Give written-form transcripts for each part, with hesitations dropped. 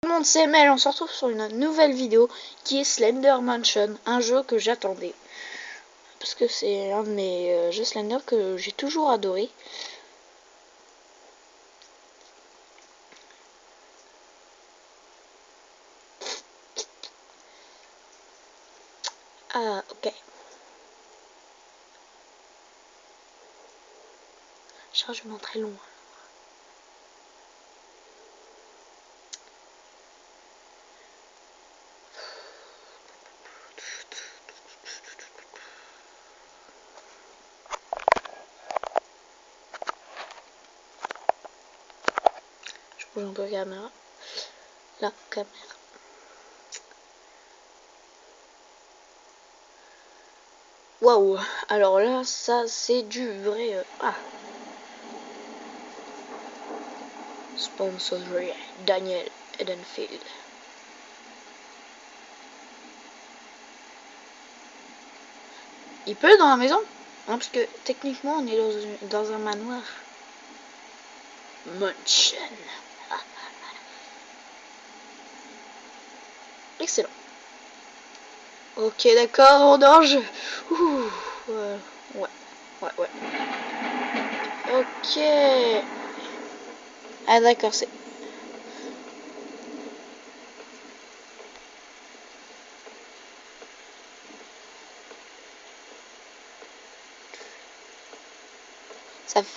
Tout le monde, c'est Mel, on se retrouve sur une nouvelle vidéo qui est Slender Mansion, un jeu que j'attendais. Parce que c'est un de mes jeux Slender que j'ai toujours adoré. Ah, ok. Chargement très long. Je bouge un peu la caméra. La caméra. Waouh. Alors là, ça c'est du vrai... Ah. Sponsoré Daniel Edenfield. Il pleut dans la maison? Non, parce que techniquement on est dans un manoir. Mansion. Excellent. Ok, d'accord, on nage. Ouais. Ok. Ah d'accord, c'est...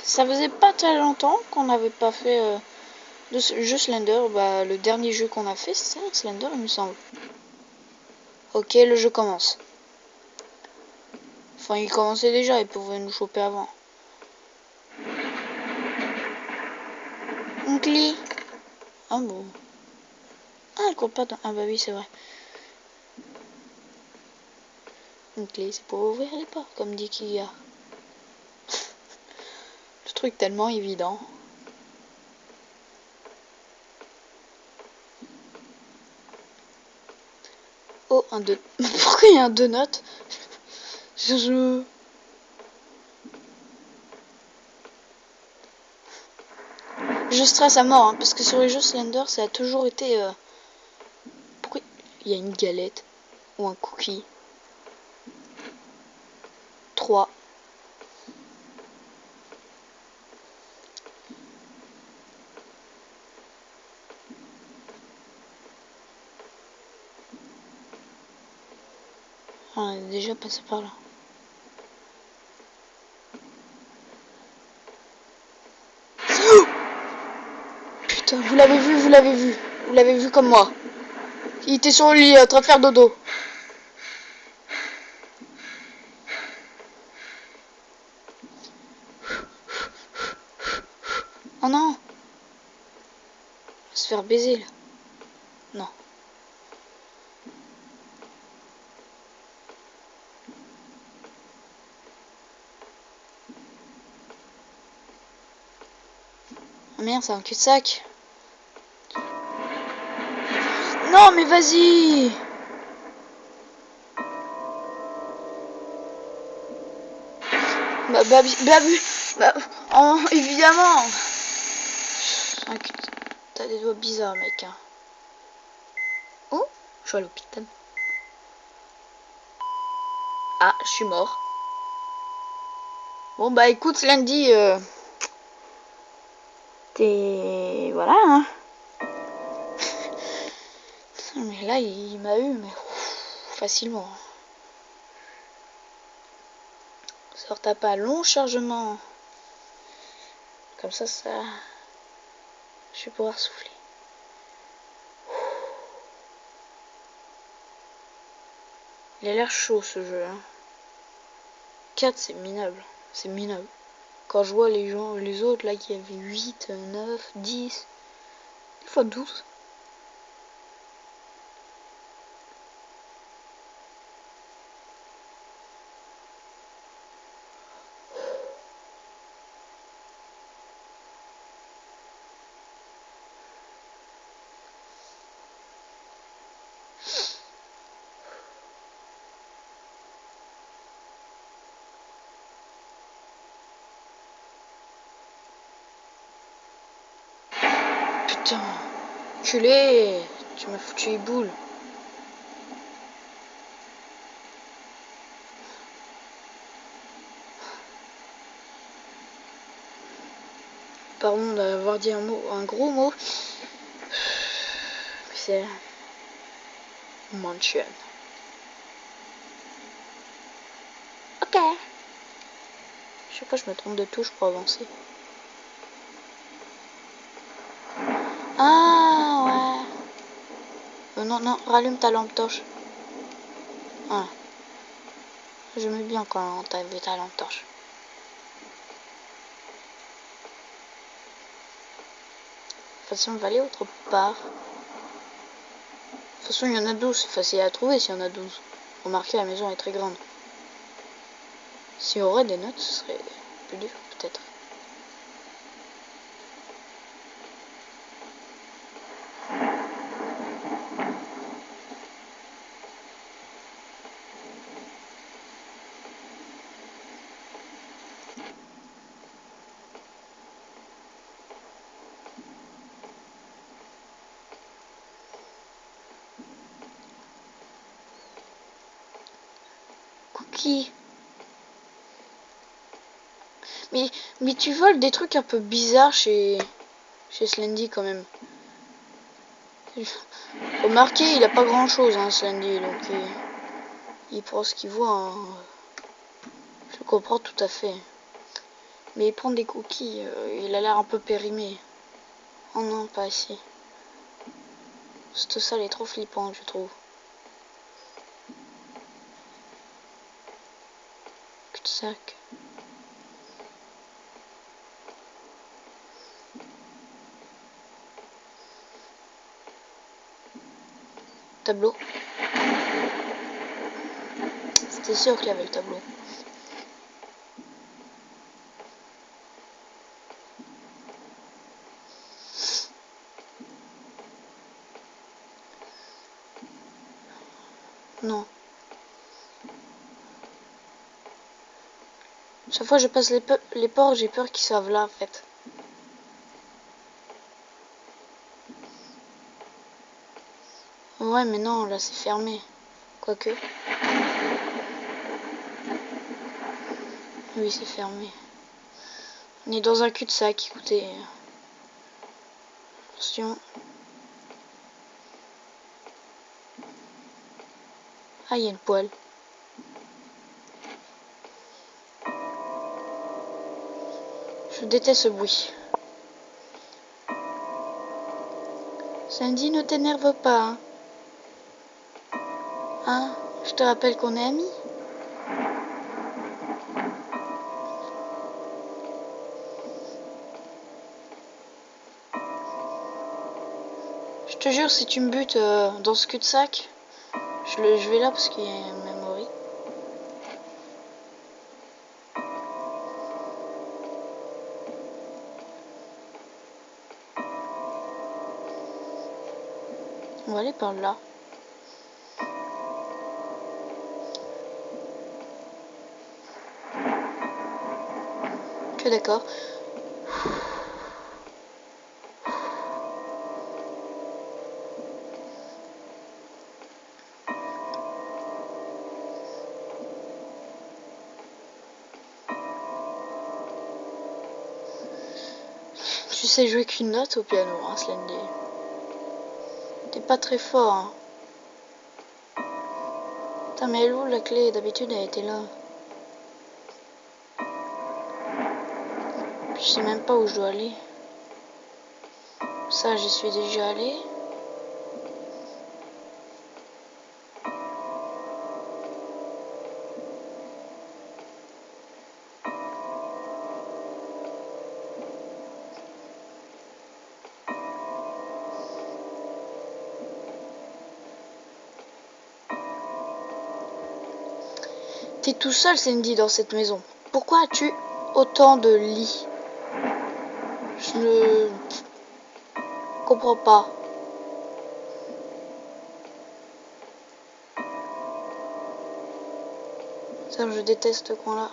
Ça faisait pas très longtemps qu'on n'avait pas fait de ce jeu Slender. Bah, le dernier jeu qu'on a fait, c'est un Slender, il me semble. Ok, le jeu commence. Enfin, il commençait déjà, il pouvait nous choper avant. Une clé. Ah bon. Ah, elle compte pas dans... Ah bah oui, c'est vrai. Une clé, c'est pour ouvrir les portes, comme dit Kia. Le truc tellement évident. Oh, un 2. Pourquoi il y a un 2 notes? Je stresse à mort, hein, parce que sur les jeux Slender, ça a toujours été... Pourquoi il y a une galette ou un cookie? 3. On est déjà passé par là. Putain, vous l'avez vu comme moi. Il était sur le lit en train de faire dodo. Oh non. On va se faire baiser là. Non. Oh merde, c'est un cul-de-sac. Non mais vas-y. Évidemment. T'as des doigts bizarres, mec. Hein. Oh, je suis à l'hôpital. Ah, je suis mort. Bon bah écoute, lundi, t'es... Voilà, hein. Mais là, il m'a eu, mais facilement. Ça tape pas long chargement. Comme ça, je vais pouvoir souffler. Il a l'air chaud ce jeu. Hein. 4, c'est minable. C'est minable. Quand je vois les autres là qui avaient 8, 9, 10, des fois 12. Putain. Culé, tu m'as foutu les boules. Pardon d'avoir dit un gros mot. C'est Mansion. Ok. Chaque fois je me trompe de touche pour avancer. Ah ouais. Non, non, rallume ta lampe torche. Ah. J'aimais bien quand t'avais ta lampe torche. De toute façon, on va aller autre part. De toute façon, il y en a 12. C'est facile à trouver s'il y en a 12. Remarquez, la maison est très grande. S'il y aurait des notes, ce serait plus dur, peut-être. Cookie. Mais tu voles des trucs un peu bizarres chez Slendy quand même. Remarquez, il a pas grand chose, hein, Slendy, donc il prend ce qu'il voit. Hein. Je comprends tout à fait. Mais il prend des cookies, il a l'air un peu périmé. Oh non, pas ici. Cette salle est trop flippante, je trouve. Cul-de-sac. Tableau. C'était sûr qu'il y avait le tableau. Non. Chaque fois que je passe les portes, j'ai peur qu'ils soient là en fait. Ouais, mais non, là c'est fermé. Quoique. Oui, c'est fermé. On est dans un cul-de-sac, écoutez. Attention. Ah, il y a une poêle. Je déteste ce bruit. Sandy, ne t'énerve pas. Hein. Hein, je te rappelle qu'on est amis. Je te jure, si tu me butes dans ce cul-de-sac, je vais là parce qu'il y a une memory. On va aller par là. Ok, d'accord. Tu sais jouer qu'une note au piano, hein, Slendy. T'es pas très fort, hein. Putain, mais elle est où la clé? D'habitude, elle était là. Puis je sais même pas où je dois aller. Ça, j'y suis déjà allé. T'es tout seul, Sandy, dans cette maison. Pourquoi as-tu autant de lits? Je ne comprends pas. Ça, je déteste ce coin-là.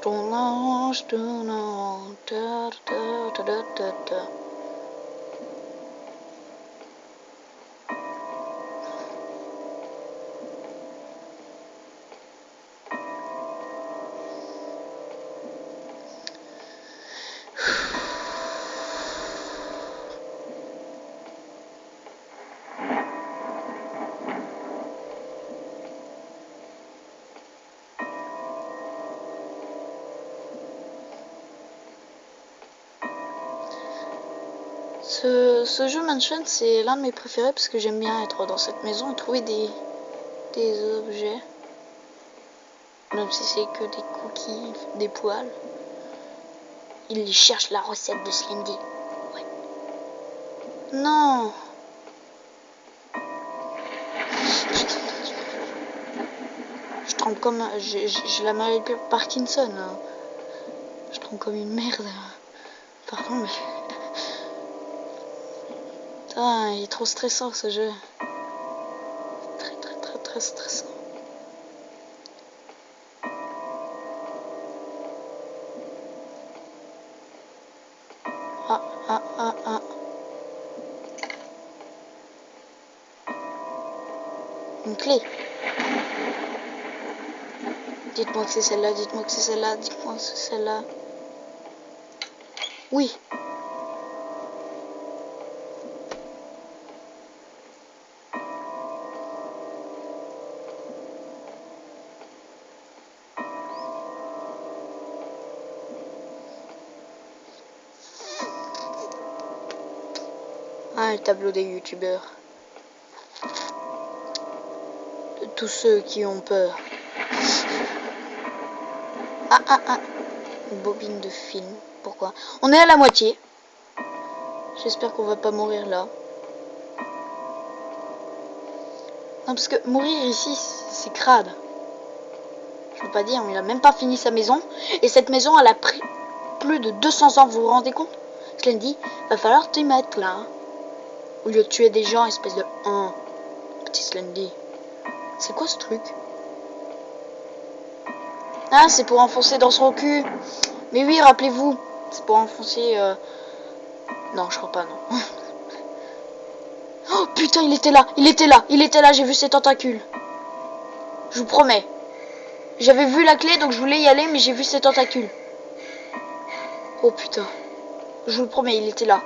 tourne en rond, je tourne en rond. Ta, ta, ta, ta, ta, ta. Ce jeu Mansion, c'est l'un de mes préférés parce que j'aime bien être dans cette maison et trouver des objets. Même si c'est que des cookies, des poils. Il cherche la recette de Slendy. Ouais. Non. Je tremble comme... J'ai la maladie Parkinson. Hein. Je tremble comme une merde. Pardon, mais... Putain, il est trop stressant ce jeu. Très stressant. Ah. Une clé. Dites-moi que c'est celle-là, dites-moi que c'est celle-là, dites-moi que c'est celle-là. Oui. Ah, le tableau des youtubeurs. De tous ceux qui ont peur. Ah. Une bobine de film. Pourquoi? On est à la moitié. J'espère qu'on va pas mourir là. Non, parce que mourir ici, c'est crade. Je peux pas dire, mais il a même pas fini sa maison. Et cette maison, elle a pris plus de 200 ans, vous vous rendez compte? Slendy, va falloir t'y mettre là. Hein. Au lieu de tuer des gens, espèce de... petit Slendy. C'est quoi ce truc? Ah, c'est pour enfoncer dans son cul. Mais oui, rappelez-vous. C'est pour enfoncer... Non, je crois pas, non. Oh putain, il était là, j'ai vu ses tentacules. Je vous promets. J'avais vu la clé, donc je voulais y aller, mais j'ai vu ses tentacules. Oh putain. Je vous le promets, il était là.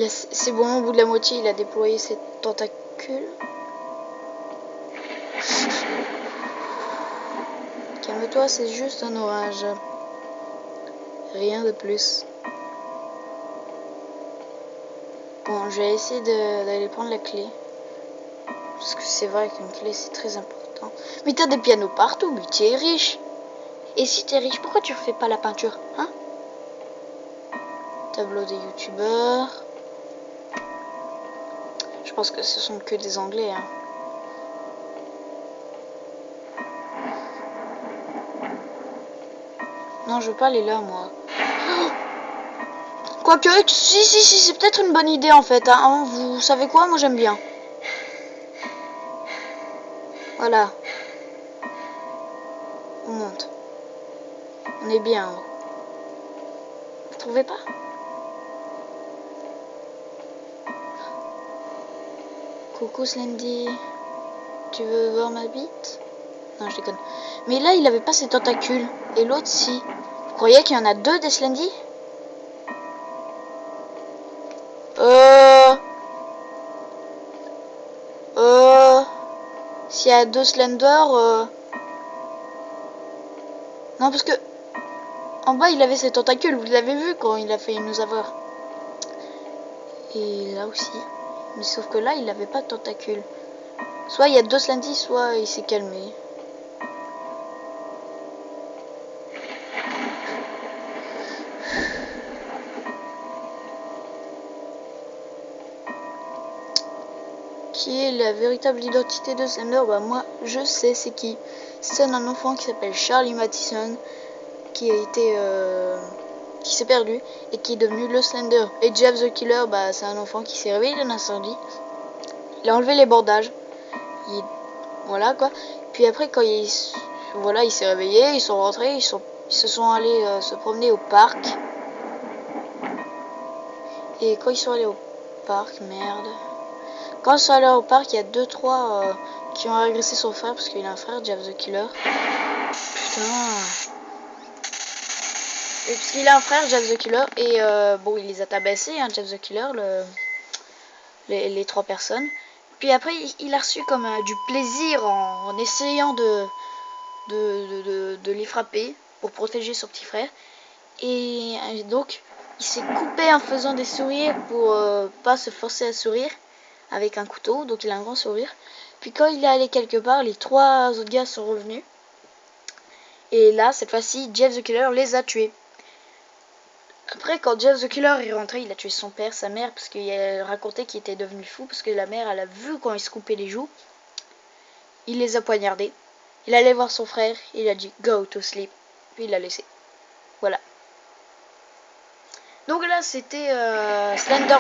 C'est bon, au bout de la moitié, il a déployé ses tentacules. Calme-toi, c'est juste un orage. Rien de plus. Bon, je vais essayer d'aller prendre la clé. Parce que c'est vrai qu'une clé, c'est très important. Mais t'as des pianos partout, mais tu es riche. Et si t'es riche, pourquoi tu refais pas la peinture, hein? Tableau des youtubeurs. Je pense que ce sont que des anglais, hein. Non, je veux pas aller là, moi. Quoique, si, c'est peut-être une bonne idée, en fait. Hein. Vous savez quoi? Moi, j'aime bien. Voilà. On monte. On est bien. Vous trouvez pas? Coucou, Slendy. Tu veux voir ma bite? Non, je déconne. Mais là, il avait pas ses tentacules. Et l'autre, si. Vous croyez qu'il y en a deux des Slendy? S'il y a deux Slender, non, parce que en bas, il avait ses tentacules. Vous l'avez vu quand il a failli nous avoir. Et là aussi. Mais sauf que là, il avait pas de tentacules. Soit il y a deux Slendy, soit il s'est calmé. Qui est la véritable identité de Slender? Bah moi je sais c'est qui. C'est un enfant qui s'appelle Charlie Mathison qui a été qui s'est perdu et qui est devenu le Slender. Et Jeff the Killer, bah c'est un enfant qui s'est réveillé d'un incendie. Il a enlevé les bordages. Voilà quoi. Puis après quand il s'est réveillé, ils sont rentrés, ils se sont allés se promener au parc. Et quand ils sont allés au parc, merde. Quand ils sont allés au parc, il y a 2-3 qui ont agressé son frère parce qu'il a un frère, Jeff the Killer. Putain. Et parce qu'il a un frère, Jeff the Killer, et bon, il les a tabassés, hein, Jeff the Killer, les 3 personnes. Puis après, il a reçu comme du plaisir en essayant de les frapper pour protéger son petit frère. Et donc, il s'est coupé en faisant des sourires pour pas se forcer à sourire avec un couteau. Donc, il a un grand sourire. Puis quand il est allé quelque part, les 3 autres gars sont revenus. Et là, cette fois-ci, Jeff the Killer les a tués. Après, quand Jeff the Killer est rentré, il a tué son père, sa mère, parce qu'il a raconté qu'il était devenu fou, parce que la mère, elle a vu quand il se coupait les joues. Il les a poignardés. Il allait voir son frère, il a dit « Go to sleep ». Puis il l'a laissé. Voilà. Donc là, c'était Slender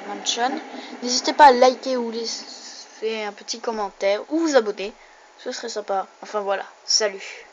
Mansion. N'hésitez pas à liker ou laisser un petit commentaire, ou vous abonner. Ce serait sympa. Enfin voilà, salut.